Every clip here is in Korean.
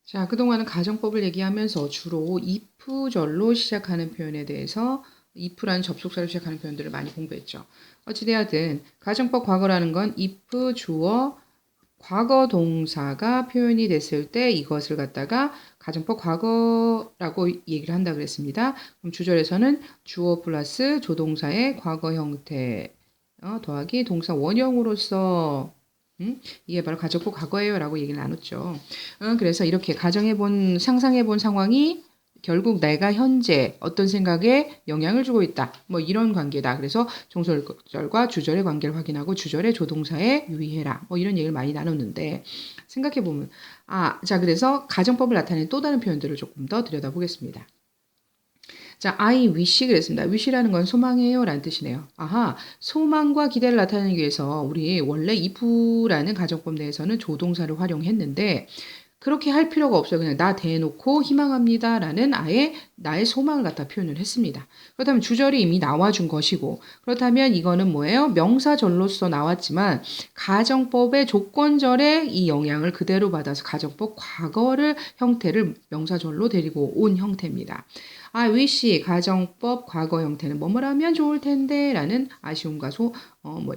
자, 그동안은 가정법을 얘기하면서 주로 if절로 시작하는 표현에 대해서 if라는 접속사로 시작하는 표현들을 많이 공부했죠. 어찌되었든 가정법 과거라는 건 if 주어 과거 동사가 표현이 됐을 때 이것을 갖다가 가정법 과거라고 얘기를 한다 그랬습니다. 그럼 주절에서는 주어 플러스 조동사의 과거 형태 더하기 동사 원형으로서 이게 바로 가정법 과거예요 라고 얘기를 나눴죠. 그래서 이렇게 가정해본 상상해본 상황이 결국 내가 현재 어떤 생각에 영향을 주고 있다. 뭐 이런 관계다. 그래서 종소절과 주절의 관계를 확인하고 주절의 조동사에 유의해라. 뭐 이런 얘기를 많이 나눴는데 생각해보면 자 그래서 가정법을 나타내는 또 다른 표현들을 조금 더 들여다보겠습니다. 자, I wish 그랬습니다. wish라는 건 소망이에요 라는 뜻이네요. 아하, 소망과 기대를 나타내기 위해서 우리 원래 if라는 가정법 내에서는 조동사를 활용했는데 그렇게 할 필요가 없어요. 그냥 나 대놓고 희망합니다 라는 아예 나의 소망을 갖다 표현을 했습니다. 그렇다면 주절이 이미 나와준 것이고 그렇다면 이거는 뭐예요? 명사절로서 나왔지만 가정법의 조건절에 이 영향을 그대로 받아서 가정법 과거를 형태를 명사절로 데리고 온 형태입니다. wish 가정법 과거 형태는 뭐뭐라면 좋을 텐데 라는 아쉬움과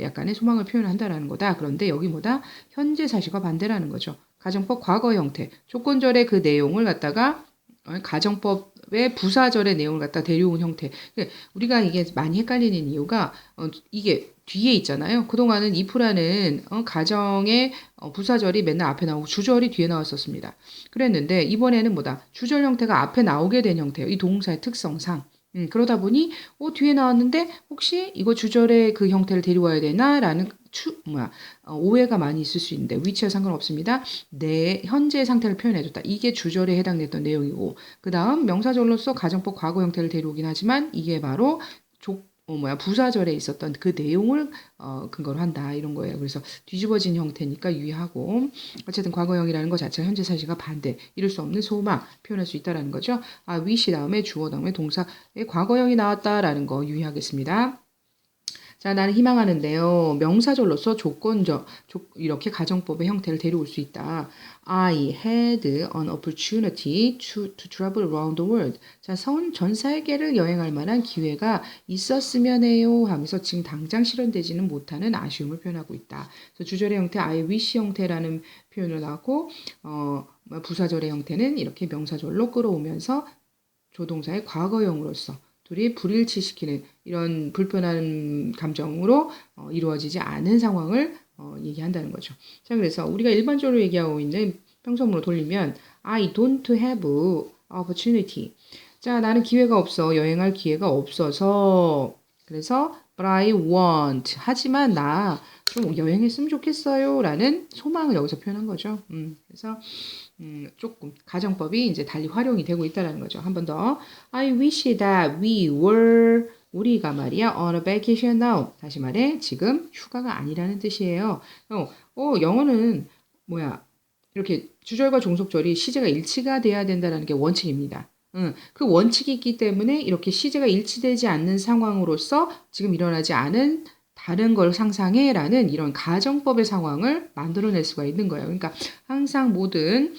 약간의 소망을 표현한다라는 거다. 그런데 여기 뭐다? 현재 사실과 반대라는 거죠. 가정법 과거 형태, 조건절의 그 내용을 갖다가 가정법의 부사절의 내용을 갖다 데려온 형태. 우리가 이게 많이 헷갈리는 이유가 이게 뒤에 있잖아요. 그동안은 if라는 가정의 부사절이 맨날 앞에 나오고 주절이 뒤에 나왔었습니다. 그랬는데 이번에는 뭐다? 주절 형태가 앞에 나오게 된 형태예요. 이 동사의 특성상. 그러다 보니 뒤에 나왔는데 혹시 이거 주절의 그 형태를 데려와야 되나라는 오해가 많이 있을 수 있는데 위치와 상관없습니다. 내 현재의 상태를 표현해줬다. 이게 주절에 해당됐던 내용이고 그 다음 명사절로서 가정법 과거 형태를 데려오긴 하지만 이게 바로 부사절에 있었던 그 내용을 근거로 한다 이런 거예요. 그래서 뒤집어진 형태니까 유의하고 어쨌든 과거형이라는 것 자체가 현재 사실과 반대 이룰 수 없는 소망 표현할 수 있다라는 거죠. wish 다음에 주어 다음에 동사의 과거형이 나왔다라는 거 유의하겠습니다. 자, 나는 희망하는데요. 명사절로서 이렇게 가정법의 형태를 데려올 수 있다. I had an opportunity to travel around the world. 자, 전 세계를 여행할 만한 기회가 있었으면 해요 하면서 지금 당장 실현되지는 못하는 아쉬움을 표현하고 있다. 그래서 주절의 형태 I wish 형태라는 표현을 나왔고 부사절의 형태는 이렇게 명사절로 끌어오면서 조동사의 과거형으로서 둘이 불일치시키는 이런 불편한 감정으로 이루어지지 않은 상황을 얘기한다는 거죠. 자, 그래서 우리가 일반적으로 얘기하고 있는 평소문으로 돌리면 I don't have opportunity. 자, 나는 기회가 없어. 여행할 기회가 없어서. 그래서 but I want. 하지만 나 좀 여행했으면 좋겠어요. 라는 소망을 여기서 표현한 거죠. 그래서 조금 가정법이 이제 달리 활용이 되고 있다는 거죠. 한 번 더. I wish that we were 우리가 말이야 on a vacation now. 다시 말해 지금 휴가가 아니라는 뜻이에요. 영어는 이렇게 주절과 종속절이 시제가 일치가 돼야 된다는 게 원칙입니다. 그 원칙이 있기 때문에 이렇게 시제가 일치되지 않는 상황으로서 지금 일어나지 않은 다른 걸 상상해라는 이런 가정법의 상황을 만들어낼 수가 있는 거예요. 그러니까 항상 모든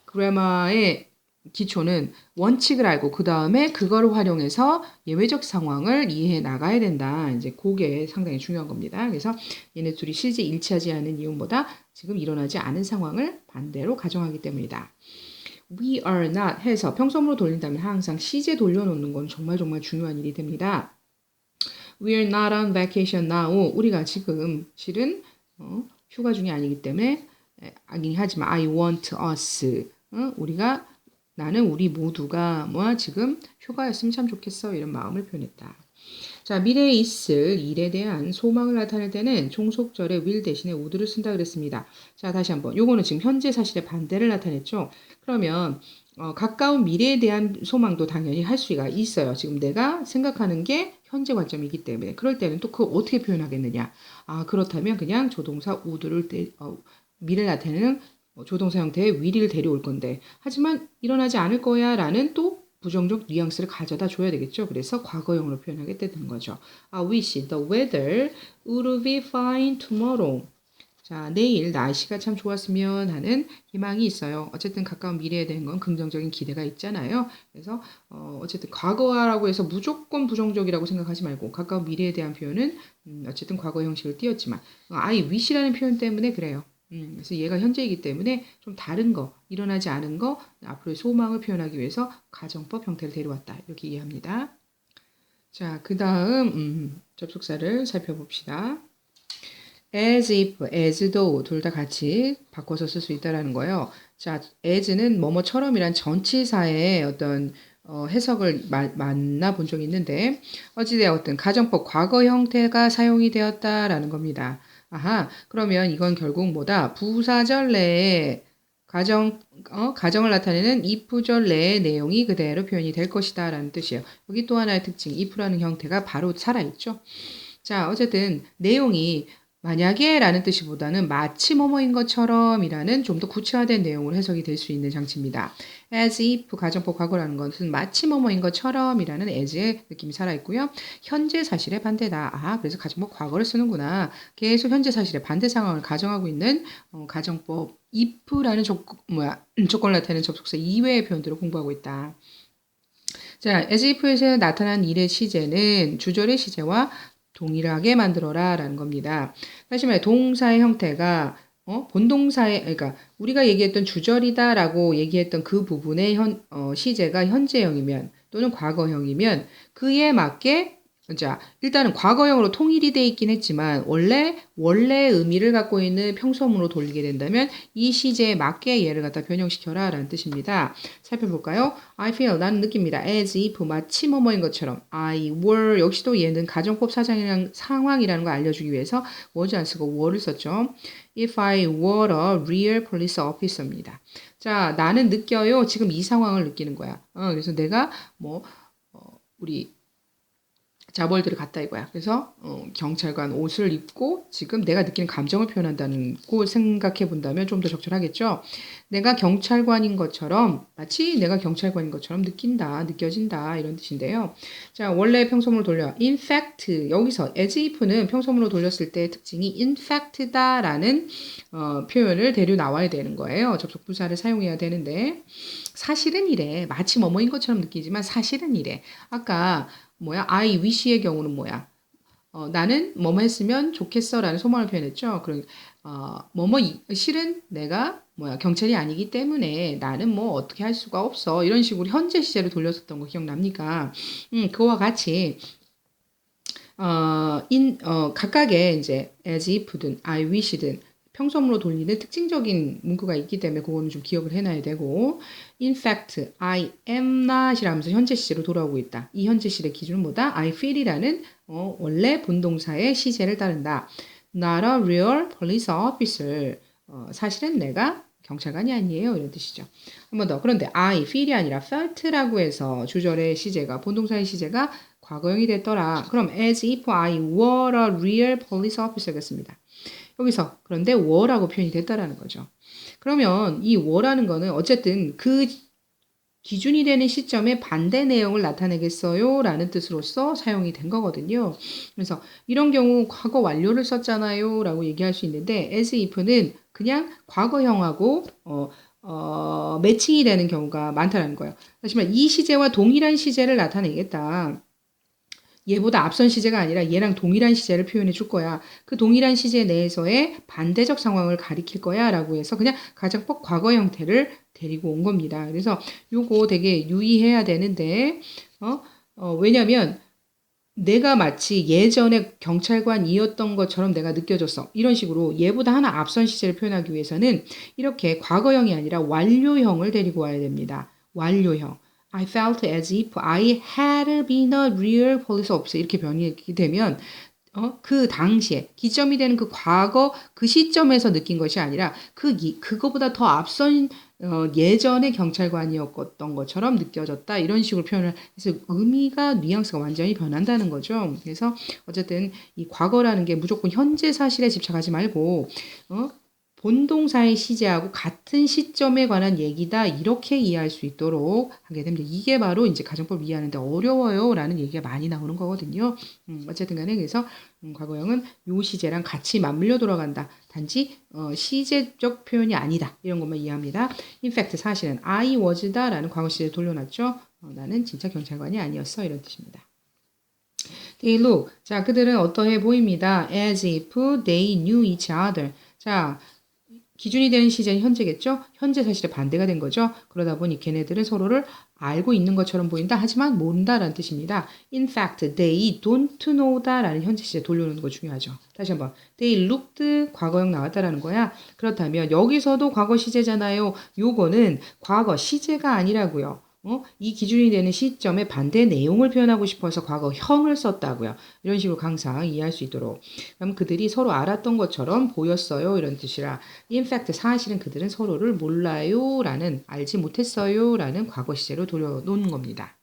그래머의 기초는 원칙을 알고 그 다음에 그걸 활용해서 예외적 상황을 이해해 나가야 된다. 이제 그게 상당히 중요한 겁니다. 그래서 얘네 둘이 실제 일치하지 않은 이유보다 지금 일어나지 않은 상황을 반대로 가정하기 때문이다. We are not 해서 평소문으로 돌린다면 항상 시제 돌려놓는 건 정말 중요한 일이 됩니다. We are not on vacation now. 우리가 지금 실은 휴가 중이 아니기 때문에 아긴 하지만 I want us. 나는 우리 모두가 지금 휴가였으면 참 좋겠어 이런 마음을 표현했다. 자, 미래에 있을 일에 대한 소망을 나타낼 때는 종속절에 will 대신에 would를 쓴다 그랬습니다. 자, 다시 한번. 요거는 지금 현재 사실의 반대를 나타냈죠. 그러면 가까운 미래에 대한 소망도 당연히 할 수가 있어요. 지금 내가 생각하는 게 현재 관점이기 때문에. 그럴 때는 또 그걸 어떻게 표현하겠느냐. 그렇다면 그냥 조동사 would를 미래를 나타내는 조동사 형태의 will을 데려올 건데 하지만 일어나지 않을 거야 라는 또 부정적 뉘앙스를 가져다 줘야 되겠죠. 그래서 과거형으로 표현하게 되는 거죠. wish the weather would be fine tomorrow. 자, 내일 날씨가 참 좋았으면 하는 희망이 있어요. 어쨌든 가까운 미래에 대한 건 긍정적인 기대가 있잖아요. 그래서 어쨌든 과거라고 해서 무조건 부정적이라고 생각하지 말고 가까운 미래에 대한 표현은 어쨌든 과거 형식을 띄었지만 I wish라는 표현 때문에 그래요. 그래서 얘가 현재이기 때문에 좀 다른 거, 일어나지 않은 거, 앞으로의 소망을 표현하기 위해서 가정법 형태를 데려왔다. 이렇게 이해합니다. 자, 그 다음 접속사를 살펴봅시다. as if, as though 둘 다 같이 바꿔서 쓸 수 있다라는 거예요. 자, as는 뭐뭐처럼이란 전치사의 어떤 해석을 만나 본 적이 있는데 어찌되었든 가정법 과거 형태가 사용이 되었다라는 겁니다. 아하, 그러면 이건 결국 뭐다? 부사절 내에 가정을 나타내는 if절 내의 내용이 그대로 표현이 될 것이다 라는 뜻이에요. 여기 또 하나의 특징, if라는 형태가 바로 살아있죠. 자, 어쨌든 내용이 만약에 라는 뜻이보다는 마치 뭐뭐인 것처럼 이라는 좀 더 구체화된 내용으로 해석이 될 수 있는 장치입니다. as if 가정법 과거라는 것은 마치 뭐뭐인 것처럼 이라는 as의 느낌이 살아있고요. 현재 사실의 반대다. 아, 그래서 가정법 과거를 쓰는구나. 계속 현재 사실의 반대 상황을 가정하고 있는 가정법 if라는 조건을 나타내는 접속사 이외의 표현들을 공부하고 있다. 자, as if에서 나타난 일의 시제는 주절의 시제와 동일하게 만들어라 라는 겁니다. 다시 말해 동사의 형태가 본동사의 그러니까 우리가 얘기했던 주절이다 라고 얘기했던 그 부분의 시제가 현재형이면 또는 과거형이면 그에 맞게 자, 일단은 과거형으로 통일이 돼 있긴 했지만 원래 의미를 갖고 있는 평소문으로 돌리게 된다면 이 시제에 맞게 얘를 갖다 변형시켜라 라는 뜻입니다. 살펴볼까요? I feel 나는 느낍니다. as if 마치 뭐뭐인 것처럼 I were 역시도 얘는 가정법 상황이라는 걸 알려주기 위해서 was 안 쓰고 were를 썼죠. If I were a real police officer입니다. 자, 나는 느껴요. 지금 이 상황을 느끼는 거야. 그래서 내가 우리 자벌들을 갖다 이거야. 그래서 경찰관 옷을 입고 지금 내가 느끼는 감정을 표현한다는 거 생각해 본다면 좀 더 적절하겠죠. 내가 경찰관인 것처럼 마치 내가 경찰관인 것처럼 느껴진다 이런 뜻인데요. 자, 원래 평소문으로 돌려 in fact 여기서 as if는 평소문으로 돌렸을 때 특징이 in fact다라는 표현을 데려 나와야 되는 거예요. 접속 부사를 사용해야 되는데 사실은 이래. 마치 뭐뭐인 것처럼 느끼지만 사실은 이래. 아까 I wish의 경우는 뭐야? 나는 뭐뭐 했으면 좋겠어라는 소망을 표현했죠. 그럼 실은 내가 경찰이 아니기 때문에 나는 뭐 어떻게 할 수가 없어. 이런 식으로 현재 시제로 돌렸었던 거 기억납니까? 그와 같이 각각의 이제 as if든 I wish든 평소문으로 돌리는 특징적인 문구가 있기 때문에 그거는 좀 기억을 해놔야 되고 in fact, I am not 이라면서 현재 시제로 돌아오고 있다. 이 현재 시제 기준은 뭐다? I feel이라는 원래 본동사의 시제를 따른다. Not a real police officer. 사실은 내가 경찰관이 아니에요. 이런 뜻이죠. 한 번 더. 그런데 I feel이 아니라 felt라고 해서 주절의 시제가 본동사의 시제가 과거형이 됐더라. 그럼 as if I were a real police officer겠습니다. 여기서 그런데 were라고 표현이 됐다라는 거죠. 그러면 이 were라는 거는 어쨌든 그 기준이 되는 시점에 반대 내용을 나타내겠어요 라는 뜻으로서 사용이 된 거거든요. 그래서 이런 경우 과거 완료를 썼잖아요 라고 얘기할 수 있는데 as if는 그냥 과거형하고 매칭이 되는 경우가 많다는 거예요. 하지만 이 시제와 동일한 시제를 나타내겠다. 얘보다 앞선 시제가 아니라 얘랑 동일한 시제를 표현해 줄 거야. 그 동일한 시제 내에서의 반대적 상황을 가리킬 거야 라고 해서 그냥 가정법 과거 형태를 데리고 온 겁니다. 그래서 요거 되게 유의해야 되는데 왜냐면 내가 마치 예전에 경찰관이었던 것처럼 내가 느껴졌어. 이런 식으로 얘보다 하나 앞선 시제를 표현하기 위해서는 이렇게 과거형이 아니라 완료형을 데리고 와야 됩니다. 완료형. I felt as if I had been a real police officer. 이렇게 변이 되면 그 당시에 기점이 되는 그 과거 그 시점에서 느낀 것이 아니라 그거보다 더 앞선 예전의 경찰관이었던 것처럼 느껴졌다. 이런 식으로 표현을 해서 의미가 뉘앙스가 완전히 변한다는 거죠. 그래서 어쨌든 이 과거라는 게 무조건 현재 사실에 집착하지 말고 본동사의 시제하고 같은 시점에 관한 얘기다 이렇게 이해할 수 있도록 하게 됩니다. 이게 바로 이제 가정법을 이해하는데 어려워요 라는 얘기가 많이 나오는 거거든요. 어쨌든 간에 그래서 과거형은 요 시제랑 같이 맞물려 돌아간다. 단지 시제적 표현이 아니다. 이런 것만 이해합니다. In fact 사실은 I was다 라는 과거 시제를 돌려놨죠. 나는 진짜 경찰관이 아니었어 이런 뜻입니다. They look. 자, 그들은 어떠해 보입니다. As if they knew each other. 자, 기준이 되는 시제는 현재겠죠? 현재 사실에 반대가 된 거죠. 그러다 보니 걔네들은 서로를 알고 있는 것처럼 보인다. 하지만 모른다라는 뜻입니다. In fact, they don't know다라는 현재 시제 돌려놓는 거 중요하죠. 다시 한번. They looked 과거형 나왔다라는 거야. 그렇다면 여기서도 과거 시제잖아요. 요거는 과거 시제가 아니라고요. 이 기준이 되는 시점에 반대 내용을 표현하고 싶어서 과거형을 썼다고요. 이런 식으로 항상 이해할 수 있도록. 그럼 그들이 서로 알았던 것처럼 보였어요. 이런 뜻이라. In fact, 사실은 그들은 서로를 몰라요. 라는, 알지 못했어요. 라는 과거 시제로 돌려놓는 겁니다.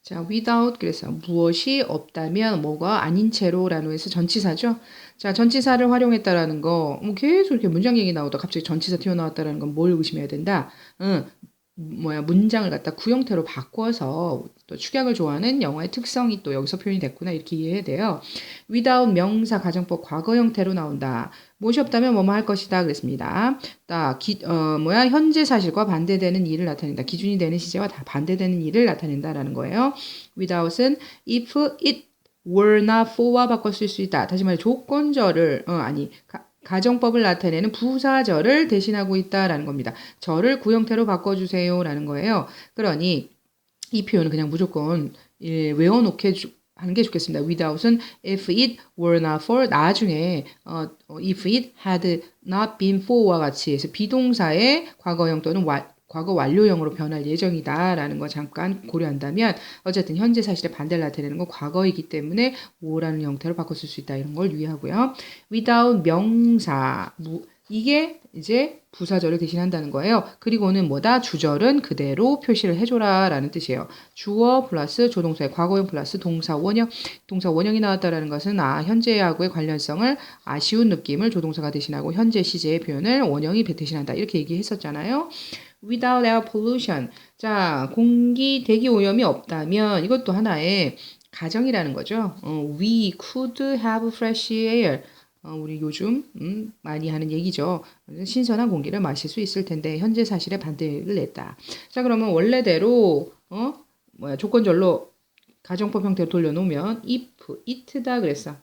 자, without 그래서 무엇이 없다면 뭐가 아닌 채로 라는 해서 전치사죠. 자, 전치사를 활용했다라는 거 계속 이렇게 문장 얘기 나오다 갑자기 전치사 튀어나왔다라는 건 뭘 의심해야 된다? 문장을 갖다 구형태로 바꿔서 또 축약을 좋아하는 영어의 특성이 또 여기서 표현이 됐구나 이렇게 이해해야 돼요. without 명사 가정법 과거 형태로 나온다. 무엇이 없다면 뭐뭐 할 것이다 그랬습니다. 현재 사실과 반대되는 일을 나타낸다. 기준이 되는 시제와 다 반대되는 일을 나타낸다라는 거예요. without은 if it were not for와 바꿔 쓸 수 있다. 다시 말해 조건절을 가정법을 나타내는 부사절을 대신하고 있다라는 겁니다. 절을 구형태로 바꿔주세요 라는 거예요. 그러니 이 표현은 그냥 무조건 외워놓게 하는 게 좋겠습니다. without은 if it were not for 나중에 if it had not been for와 같이 해서 비동사의 과거형 또는 과거 완료형으로 변할 예정이다라는 거 잠깐 고려한다면 어쨌든 현재 사실의 반대를 나타내는 건 과거이기 때문에 뭐라는 형태로 바꿔 쓸 수 있다 이런 걸 유의하고요. without 명사 이게 이제 부사절을 대신한다는 거예요. 그리고는 뭐다? 주절은 그대로 표시를 해줘라 라는 뜻이에요. 주어 플러스 조동사의 과거형 플러스 동사 원형. 동사 원형이 나왔다라는 것은 현재하고의 관련성을 아쉬운 느낌을 조동사가 대신하고 현재 시제의 표현을 원형이 대신한다. 이렇게 얘기했었잖아요. Without air pollution. 자, 공기 대기 오염이 없다면 이것도 하나의 가정이라는 거죠. We could have fresh air. 우리 요즘 많이 하는 얘기죠. 신선한 공기를 마실 수 있을 텐데 현재 사실에 반대를 냈다. 자, 그러면 원래대로 조건절로 가정법 형태로 돌려놓으면 if it다 그랬어.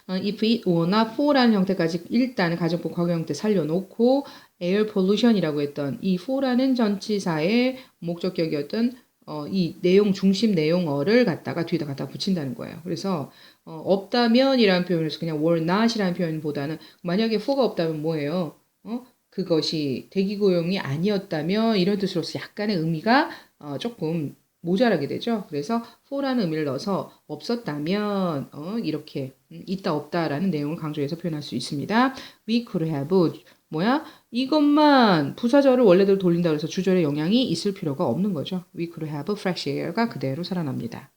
if it were not for라는 형태까지 일단은 가정법 과거 형태 살려놓고 air pollution이라고 했던 이 for라는 전치사의 목적격이었던 이 내용 중심 내용어를 뒤에다 갖다 붙인다는 거예요. 그래서 없다면이라는 표현에서 그냥 were not이라는 표현보다는 만약에 for가 없다면 뭐예요? 그것이 대기고용이 아니었다면 이런 뜻으로서 약간의 의미가 조금 모자라게 되죠. 그래서 for라는 의미를 넣어서 없었다면 이렇게 있다 없다라는 내용을 강조해서 표현할 수 있습니다. We could have 이것만 부사절을 원래대로 돌린다 그래서 주절에 영향이 있을 필요가 없는 거죠. We could have fresh air가 그대로 살아납니다.